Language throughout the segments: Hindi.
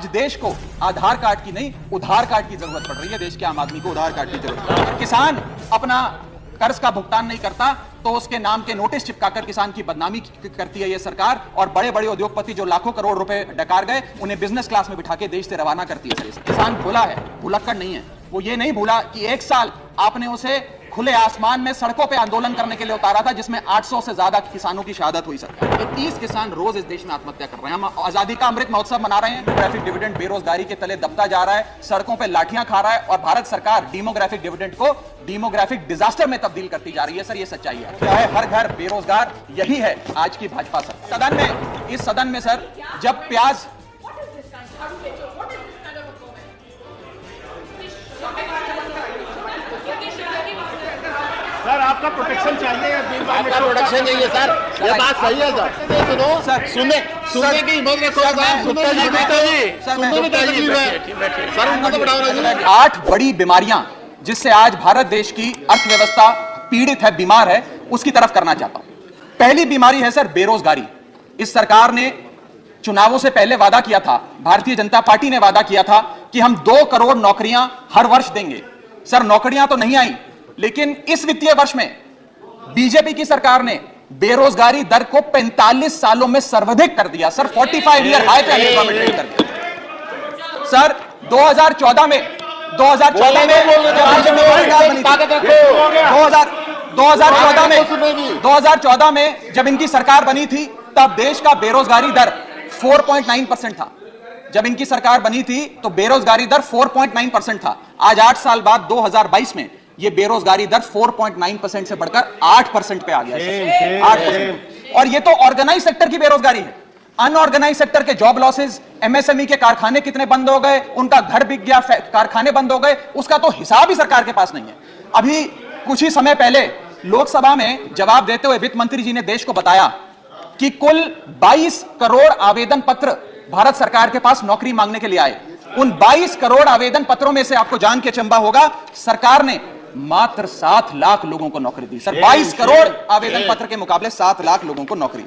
आज देश को आधार कार्ड की नहीं उधार कार्ड की जरूरत पड़ रही है। देश के आम आदमी को उधार कार्ड की जरूरत पड़ रही है। किसान अपना कर्ज का भुगतान नहीं करता तो उसके नाम के नोटिस चिपकाकर किसान की बदनामी करती है ये सरकार, और बड़े बड़े उद्योगपति जो लाखों करोड़ रुपए डकार गए उन्हें बिजनेस क्लास में बिठा के देश से रवाना करती है। सर किसान भूला है, भुलक्कड़ नहीं है। वो ये नहीं भूला कि एक साल आपने उसे खुले आसमान में सड़कों पे आंदोलन करने के लिए उतारा था, जिसमें 800 से ज्यादा किसानों की शहादत हुई। सर 30 किसान रोज इस देश में आत्महत्या कर रहे हैं। हम आजादी का अमृत महोत्सव मना रहे हैं, डेमोग्राफिक डिविडेंड बेरोजगारी के तले दबता जा रहा है, सड़कों पे लाठियां खा रहा है, और भारत सरकार डेमोग्राफिक डिविडेंड को डेमोग्राफिक डिजास्टर में तब्दील करती जा रही है। सर ये सच्चाई है। क्या है? हर घर बेरोजगार, यही है आज की भाजपा। सर सदन में, इस सदन में सर जब प्याज सर आपका प्रोटेक्शन चाहिए, आपका प्रोटेक्शन चाहिए सर। ये बात सही है सर। सुनो सर, सुनने की हिम्मत रखो सर। उनको तो बढ़ाओ। 8 बड़ी बीमारियां जिससे आज भारत देश की अर्थव्यवस्था पीड़ित है, बीमार है, उसकी तरफ करना चाहता हूं। पहली बीमारी है सर बेरोजगारी। इस सरकार ने चुनावों से पहले वादा किया था, भारतीय जनता पार्टी ने वादा किया था कि हम 2 करोड़ नौकरियां हर वर्ष देंगे। सर नौकरियां तो नहीं आई, लेकिन इस वित्तीय वर्ष में बीजेपी की सरकार ने बेरोजगारी दर को 45 सालों में सर्वाधिक कर दिया। सर 45 ईयर हाई पे अनएम्प्लॉयमेंट कर दिया। सर 2014 में जब 2014 में जब इनकी सरकार बनी थी तब देश का बेरोजगारी दर 4.9% था। जब इनकी सरकार बनी थी तो बेरोजगारी दर 4.9% था। आज 8 साल बाद 2022 में ये बेरोजगारी दर 4.9% से बढ़कर 8% पे आ गया है। 8%। और ये तो ऑर्गेनाइज सेक्टर की बेरोजगारी है। अनऑर्गेनाइज सेक्टर के जॉब लॉसेस, एमएसएमई के कारखाने कितने बंद हो गए, उनका घर बिक गया, कारखाने बंद हो गए, उसका तो हिसाब ही सरकार के पास नहीं है। अभी कुछ ही समय पहले लोकसभा में जवाब देते हुए वित्त मंत्री जी ने देश को बताया कि कुल 22 करोड़ आवेदन पत्र भारत सरकार के पास नौकरी मांगने के लिए आए। उन 22 करोड़ आवेदन पत्रों में से आपको जान के अचंभा होगा, सरकार ने मात्र 7 लाख लोगों को नौकरी दी। सर 22 करोड़ आवेदन पत्र के मुकाबले 7 लाख लोगों को नौकरी।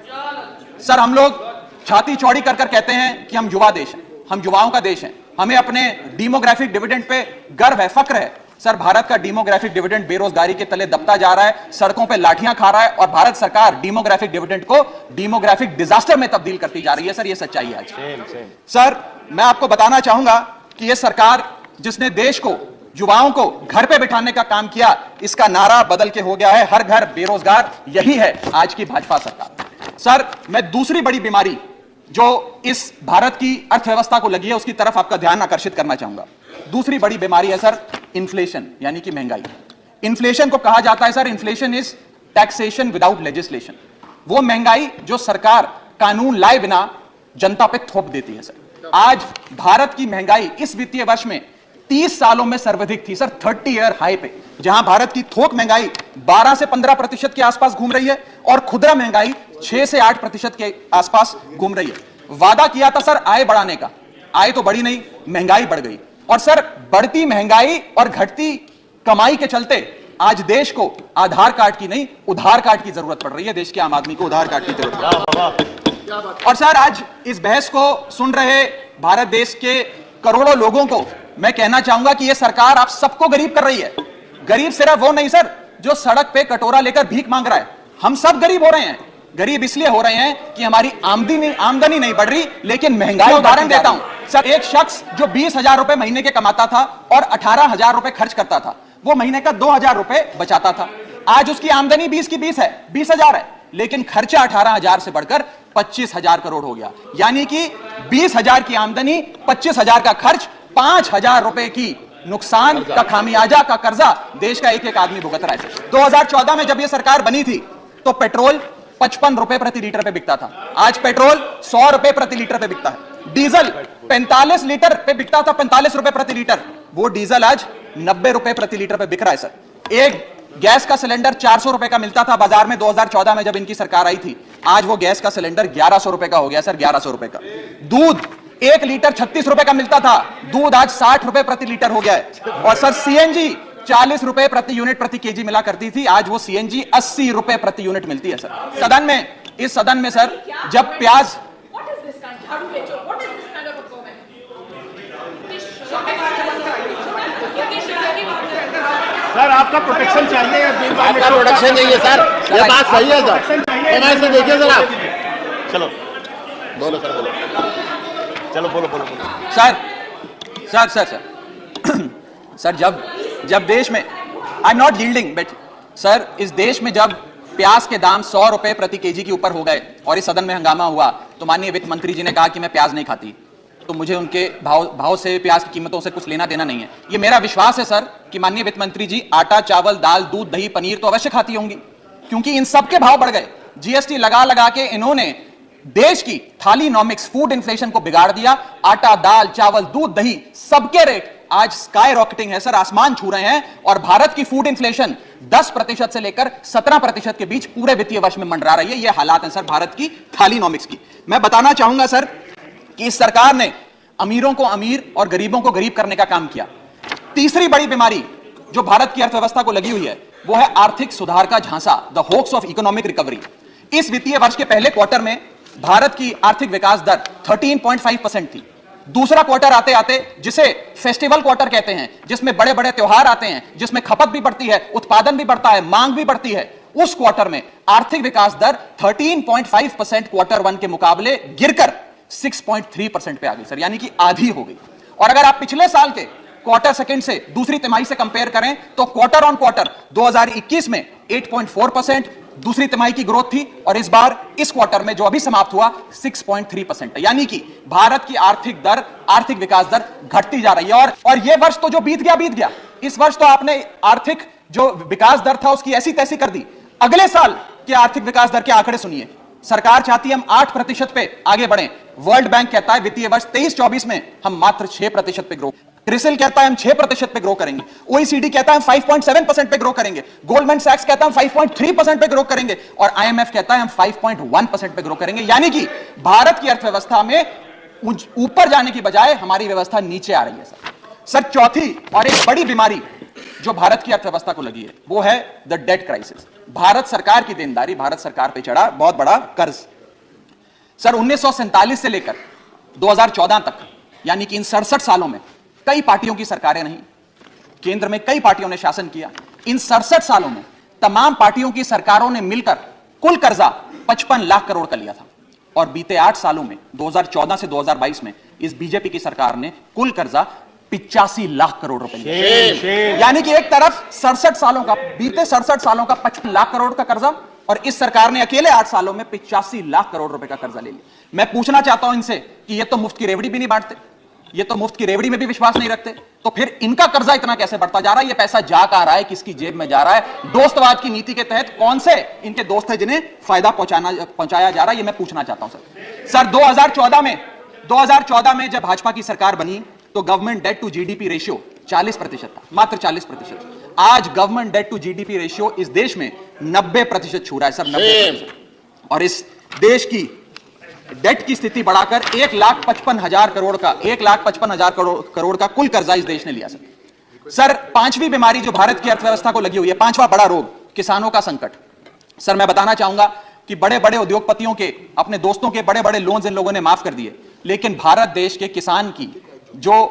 सर हम लोग छाती चौड़ी कर कर कहते हैं कि हम युवा देश हैं, हम युवाओं का देश है, हमें अपने डेमोग्राफिक डिविडेंड पे गर्व है, फक्र है। सर भारत का डेमोग्राफिक डिविडेंड बेरोजगारी के तले दबता जा रहा है, सड़कों पे लाठियां खा रहा है, और भारत सरकार डेमोग्राफिक डिविडेंड को डेमोग्राफिक डिजास्टर में तब्दील करती जा रही है। सर ये सच्चाई है आज। सर मैं आपको बताना चाहूंगा कि यह सरकार जिसने देश को, युवाओं को घर पे बिठाने का काम किया, इसका नारा बदल के हो गया है हर घर बेरोजगार, यही है आज की भाजपा सरकार। सर मैं दूसरी बड़ी बीमारी जो इस भारत की अर्थव्यवस्था को लगी है उसकी तरफ आपका ध्यान आकर्षित करना चाहूंगा। दूसरी बड़ी बीमारी है सर इन्फ्लेशन, यानी कि महंगाई। इन्फ्लेशन को कहा जाता है sir, inflation is taxation without legislation. वो महंगाई जो सरकार कानून लाए बिना जनता पे थोप देती है। सर आज भारत की महंगाई इस वित्तीय वर्ष में 30 सालों में सर्वाधिक थी। सर 30 ईयर हाई पे, जहां भारत की थोक महंगाई 12 से 15% के आसपास घूम रही है और खुदरा महंगाई 6 से 8% के आसपास घूम रही है। वादा किया था सर आय बढ़ाने का, आय तो बढ़ी नहीं, महंगाई बढ़ गई। और सर बढ़ती महंगाई और घटती कमाई के चलते आज देश को आधार कार्ड की नहीं उधार कार्ड की जरूरत पड़ रही है। देश के आम आदमी को उधार कार्ड की जरूरत है। और सर आज इस बहस को सुन रहे भारत देश के करोड़ों लोगों को मैं कहना चाहूंगा कि यह सरकार आप सबको गरीब कर रही है। गरीब सिर्फ वो नहीं सर जो सड़क पे कटोरा लेकर भीख मांग रहा है, हम सब गरीब हो रहे हैं। गरीब इसलिए हो रहे हैं कि हमारी आमदनी नहीं बढ़ रही, लेकिन महंगाई। उदाहरण देता हूं सर, एक शख्स जो 20,000 रुपए महीने के कमाता था और 18,000 रुपए खर्च करता था, वो महीने का 2,000 रुपए बचाता था। आज उसकी आमदनी 20 की 20 है, 20,000 है, लेकिन खर्चा 18,000 से बढ़कर 25,000 करोड़ हो गया। यानी कि 20,000 की आमदनी, 25,000 का खर्च, 5,000 रुपए की नुकसान का खामियाजा का कर्जा देश का एक एक आदमी भुगत रहा है। 2014 में जब यह सरकार बनी थी तो पेट्रोल 55 रुपए प्रति लीटर पे बिकता था, आज पेट्रोल 100 रुपए प्रति लीटर पे बिकता है। डीजल 45 लीटर पे बिकता था, 45 रुपए प्रति लीटर, वो डीजल आज 90 रुपए प्रति लीटर पे बिक रहा है। सर एक गैस का सिलेंडर 400 रुपए का मिलता था बाजार में 2014 में जब इनकी सरकार आई थी, आज वो गैस का सिलेंडर 1100 रुपए का हो गया। सर 1100 रुपए का। दूध 1 लीटर 36 रुपए का मिलता था, दूध आज 60 रुपए प्रति लीटर हो गया है। और सर सीएनजी 40 रुपए प्रति यूनिट प्रति केजी मिला करती थी, आज वो सीएनजी 80 रुपए प्रति यूनिट मिलती है। सर सदन में, इस सदन में सर जब प्याज सर आपका प्रोटेक्शन चाहिए आपका प्रोडक्शन चाहिए सर, ये बात सही है सर। एमआई से देखिए सर आप। चलो बोलो सर, बोलो। चलो बोलो sir sir sir sir sir जब देश में I am not yielding but sir इस देश में जब प्याज के दाम 100 रुपए प्रति केजी के ऊपर हो गए और इस सदन में हंगामा हुआ तो माननीय वित्त मंत्री जी ने कहा कि मैं प्याज नहीं खाती, तो मुझे उनके भाव से, प्याज की कीमतों से कुछ लेना देना नहीं है। ये मेरा विश्वास है सर कि माननीय वित्त मंत्री जी आटा, चावल, दाल, दूध, दही, पनीर तो अवश्य खाती होंगी, क्योंकि इन सब के भाव बढ़ गए। जीएसटी लगा के इन्होंने देश की थालीनॉमिक्स, फूड इन्फ्लेशन को बिगाड़ दिया। आटा, दाल, चावल, दूध, दही सबके रेट आज स्काई रॉकेटिंग है सर, आसमान छू रहे हैं। और भारत की फूड इन्फ्लेशन 10% से लेकर 17% के बीच पूरे वित्तीय वर्ष में मंडरा रही है। ये हालात हैं सर भारत की थालीनॉमिक्स की। मैं बताना चाहूंगा सर कि इस सरकार ने अमीरों को अमीर और गरीबों को गरीब करने का काम किया। तीसरी बड़ी बीमारी जो भारत की अर्थव्यवस्था को लगी हुई है वो है आर्थिक सुधार का झांसा, the hoax of economic recovery. इस वित्तीय वर्ष के पहले क्वार्टर में भारत की आर्थिक विकास दर 13.5% थी। दूसरा क्वार्टर आते आते, जिसे फेस्टिवल क्वार्टर कहते हैं, जिसमें बड़े बड़े त्योहार आते हैं, जिसमें खपत भी बढ़ती है, उत्पादन भी बढ़ता है, मांग भी बढ़ती है, उस क्वार्टर में आर्थिक विकास दर 13.5% क्वार्टर 1 के मुकाबले गिरकर 6.3% पे आ गई सर, यानी कि आधी हो गई। और अगर आप पिछले साल के क्वार्टर सेकंड से दूसरी तिमाही से कंपेयर करें तो क्वार्टर ऑन क्वार्टर 2021 में 8.4% दूसरी तिमाही की ग्रोथ थी और इस बार इस क्वार्टर में जो अभी समाप्त हुआ 6.3% है। यानी कि भारत की आर्थिक दर, आर्थिक विकास दर घटती जा रही है। और ये वर्ष तो जो बीत गया, इस वर्ष तो आपने आर्थिक जो विकास दर था उसकी ऐसी तैसी कर दी। अगले साल के आर्थिक विकास दर के आंकड़े सुनिए। सरकार चाहती है हम 8% पे आगे बढ़ें। वर्ल्ड बैंक कहता है वित्तीय वर्ष 23-24 में हम मात्र 6% पे ग्रो। क्रिसिल कहता है हम 6% पे ग्रो करेंगे। ओईसीडी कहता है हम 5.7% पे ग्रो करेंगे। गोल्डमैन सैक्स कहता है हम 5.3% पे ग्रो करेंगे और आईएमएफ कहता है हम 5.1% पे ग्रो करेंगे। यानी कि भारत की अर्थव्यवस्था में ऊपर जाने की बजाय हमारी व्यवस्था नीचे आ रही है सर। चौथी और एक बड़ी बीमारी जो भारत की अर्थव्यवस्था को लगी है वो है द डेट क्राइसिस। भारत सरकार की देनदारी, भारत सरकार पे चढ़ा बहुत बड़ा कर्ज। सर 1947 से लेकर 2014 तक, यानी कि इन 67 सालों में कई पार्टियों की सरकारें नहीं, केंद्र में कई पार्टियों ने शासन किया। इन 67 सालों में तमाम पार्टियों की सरकारों ने मिलकर कुल कर्जा 55 लाख करोड़ का लिया था और बीते 8 सालों में 2014 से 2022 में इस बीजेपी की सरकार ने कुल कर्जा 85 लाख करोड़ रुपए लिया। यानी कि एक तरफ 67 सालों का, बीते 67 सालों का 55 लाख करोड़ का कर्जा और इस सरकार ने अकेले 8 सालों में 85 लाख करोड़ रुपए का कर्जा ले लिया। मैं पूछना चाहता हूं इनसे कि ये तो मुफ्त की रेवड़ी भी नहीं बांटते, ये तो मुफ्त की रेवड़ी में भी विश्वास नहीं रखते, तो फिर इनका कर्जा इतना कैसे बढ़ता जा रहा है? ये पैसा जा कहां रहा है, किसकी जेब में जा रहा है? दोस्तवाद की नीति के तहत कौन से इनके दोस्त हैं जिन्हें फायदा पहुंचाया जा रहा है? ये मैं पूछना चाहता हूं सर। 2014 में जब भाजपा की सरकार बनी तो government debt to GDP ratio 40% था, मात्र 40%। आज government debt to GDP ratio इस देश में 90% छू रहा है सर, 90%। और इस देश की डेट की स्थिति बढ़ाकर 1,55,000 करोड़ का, 1,55,000 करोड़ का कुल कर्जा इस देश ने लिया सर। पांचवी बीमारी जो भारत की अर्थव्यवस्था को लगी हुई है, पांचवा बड़ा रोग, किसानों का संकट। सर मैं बताना चाहूंगा कि बड़े बड़े उद्योगपतियों के, अपने दोस्तों के बड़े बड़े लोन्स इन लोगों ने माफ कर दिए, लेकिन भारत देश के किसान की जो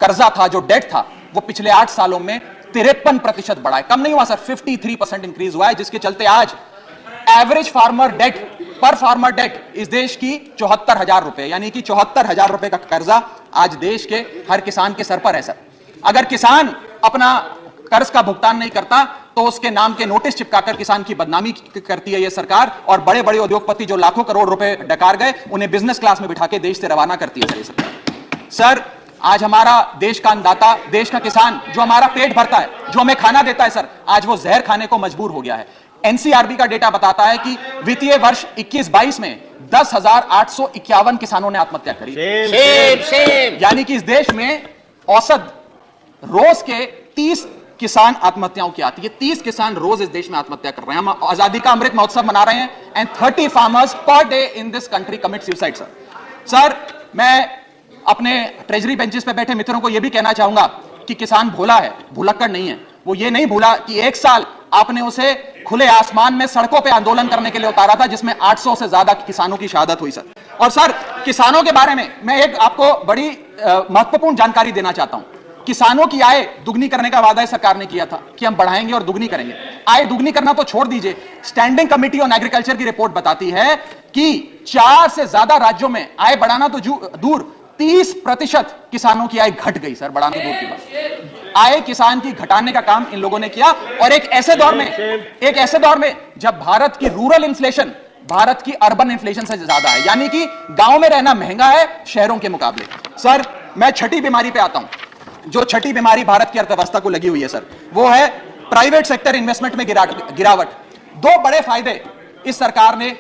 कर्जा था, जो डेट था, वो पिछले 8 सालों में 53% बढ़ा है, कम नहीं हुआ सर, 53% इंक्रीज हुआ है, जिसके चलते आज एवरेज फार्मर डेट, पर फार्मर डेट इस देश की 74,000 रुपए, यानी कि 74,000 रुपए का कर्जा आज देश के हर किसान के सर पर है सर। अगर किसान अपना कर्ज का भुगतान नहीं करता तो उसके नाम के नोटिस चिपकाकर किसान की बदनामी करती है यह सरकार, और बड़े बड़े उद्योगपति जो लाखों करोड़ रुपए डकार गए उन्हें बिजनेस क्लास में बिठा के देश से रवाना करती है सर ये सरकार। सर आज हमारा देश का अन्नदाता, देश का किसान जो हमारा पेट भरता है, जो हमें खाना देता है सर, आज वो जहर खाने को मजबूर हो गया है। एनसीआरबी का डेटा बताता है कि वित्तीय वर्ष 21-22 में 10,851 किसानों ने आत्महत्या करी। यानी कि इस देश में औसत रोज के 30 किसान आत्महत्याओं की आती है, 30 किसान रोज इस देश में आत्महत्या कर रहे हैं। हम आजादी का अमृत महोत्सव मना रहे हैं and 30 farmers per day in this country commit suicide sir. Sir मैं अपने ट्रेजरी बेंचेस पे बैठे मित्रों को यह भी कहना चाहूंगा कि किसान भोला है, भुलक्कड़ नहीं है। वो ये नहीं भूला कि एक साल आपने उसे खुले आसमान में सड़कों पे आंदोलन करने के लिए उतारा था, जिसमें 800 से ज्यादा किसानों की शहादत हुई सर। और सर किसानों के बारे में मैं एक आपको बड़ी महत्वपूर्ण जानकारी देना चाहता हूं। किसानों की आय दुगनी करने का वादा सरकार ने किया था कि हम बढ़ाएंगे और दुगनी करेंगे। आय दुगनी करना तो छोड़ दीजिए, स्टैंडिंग कमेटी ऑन एग्रीकल्चर की रिपोर्ट बताती है कि 4 से ज्यादा राज्यों में आय बढ़ाना तो दूर, 30% किसानों की आय घट गई सर, बढ़ाना दूर की बात। आय किसान की घटाने का काम इन लोगों ने किया, और एक ऐसे दौर में जब भारत की रूरल इन्फ्लेशन भारत की अर्बन इन्फ्लेशन से ज्यादा है, यानी कि गांव में रहना महंगा है शहरों के मुकाबले। सर मैं छठी बीमारी पे आता हूं। जो छठी बीमारी भारत की अर्थव्यवस्था को लगी हुई है सर, वो है प्राइवेट सेक्टर इन्वेस्टमेंट में गिरावट। 2 बड़े फायदे इस सरकार ने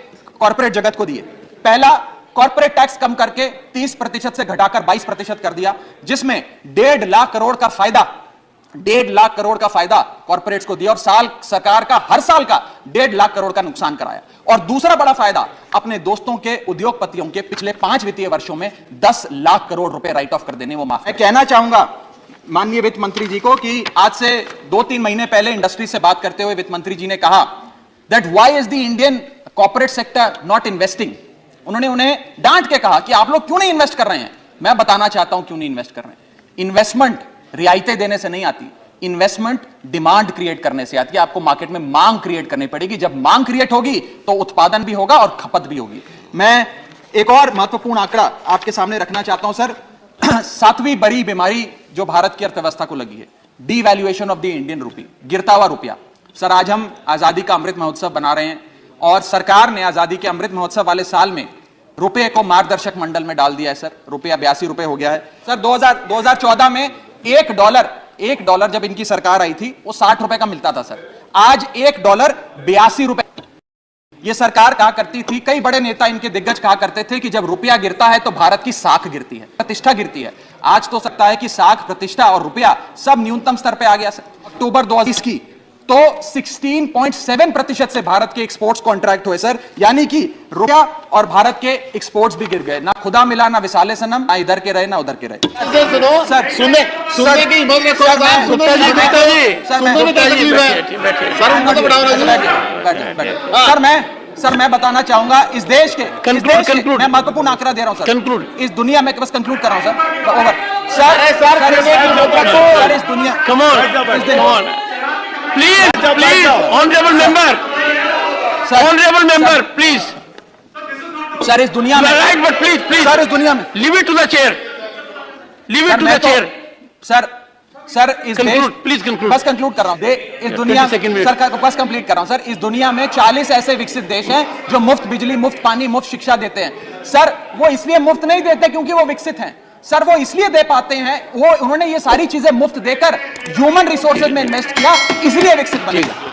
कॉर्पोरेट जगत को दिए। पहला, कॉर्पोरेट टैक्स कम करके 30% से घटाकर 22% कर दिया, जिसमें 1.5 लाख करोड़ का फायदा 1.5 लाख करोड़ का फायदा कॉर्पोरेट्स को दिया, और सरकार का हर साल का 1.5 लाख करोड़ का नुकसान कराया। और दूसरा बड़ा फायदा, अपने दोस्तों के उद्योगपतियों के पिछले 5 वित्तीय वर्षों में 10 लाख करोड़ रुपए राइट ऑफ कर देने वो माफ। मैं कहना चाहूंगा माननीय वित्त मंत्री जी को कि आज से 2-3 महीने पहले इंडस्ट्री से बात करते हुए वित्त मंत्री जी ने कहा that why is the Indian corporate sector not investing. उन्होंने उन्हें डांट के कहा कि आप लोग क्यों नहीं इन्वेस्ट कर रहे हैं। मैं बताना चाहता हूं क्यों नहीं इन्वेस्ट कर रहे हैं। इन्वेस्टमेंट रियायतें देने से नहीं आती, इन्वेस्टमेंट डिमांड क्रिएट करने से आती है। आपको मार्केट में मांग क्रिएट करनी पड़ेगी। जब मांग क्रिएट होगी तो उत्पादन भी होगा और खपत भी होगी। मैं एक और महत्वपूर्ण आंकड़ा आपके सामने रखना चाहता हूं सर। 7वीं बड़ी बीमारी जो भारत की अर्थव्यवस्था को लगी है, devaluation of the Indian rupee, गिरता हुआ रुपया। सर आज हम आजादी का अमृत महोत्सव बना रहे हैं, और सरकार ने आजादी के अमृत महोत्सव वाले साल में रुपए को मार्गदर्शक मंडल में डाल दिया है सर। रुपया 82 रुपए हो गया है सर। 2014 में $1 जब इनकी सरकार आई थी वो 60 रुपए का मिलता था सर। आज $1 82 रुपए। ये सरकार कहा करती थी, कई बड़े नेता इनके दिग्गज कहा करते थे कि जब रुपया गिरता है तो भारत की साख गिरती है, प्रतिष्ठा गिरती है। आज तो सकता है कि साख, प्रतिष्ठा और रुपया सब न्यूनतम स्तर पे आ गया सर। अक्टूबर 2020 की तो 16.7% से भारत के एक्सपोर्ट्स कॉन्ट्रैक्ट हुए सर, यानी कि रुपया और भारत के एक्सपोर्ट्स भी गिर गए। ना खुदा मिला ना विसाले सनम, ना इधर के रहे ना उधर के रहे। सुनो सर सुनने की हिम्मत रखो सर, मैं- सुनने की सर, हिम्मत है। सर, मैं- सुनने की तकलीफ है सर, उनको तो बढ़ाओ ना जी। सर मैं बताना चाहूंगा इस देश के Conclude. मैं महत्वपूर्ण आंकड़ा दे रहा हूं सर। Conclude. इस दुनिया में बस कंक्लूड कर रहा हूं सर। ओवर सर इस दुनिया Come on. Please, honorable member, please. Sir इस दुनिया में Right, but please. सर इस दुनिया में Leave it to the chair. Sir इस Conclude, please conclude. बस कंक्लूड कर रहा हूं। इस दुनिया 22nd minute. सर बस कंप्लीट कर रहा हूं सर। इस दुनिया में 40 ऐसे विकसित देश हैं जो मुफ्त बिजली, मुफ्त पानी, मुफ्त शिक्षा देते हैं सर। वो इसलिए मुफ्त नहीं देते क्योंकि वो विकसित हैं सर। वो इसलिए दे पाते हैं, उन्होंने ये सारी चीजें मुफ्त देकर ह्यूमन रिसोर्सेज में इन्वेस्ट किया, इसलिए विकसित बनेगा।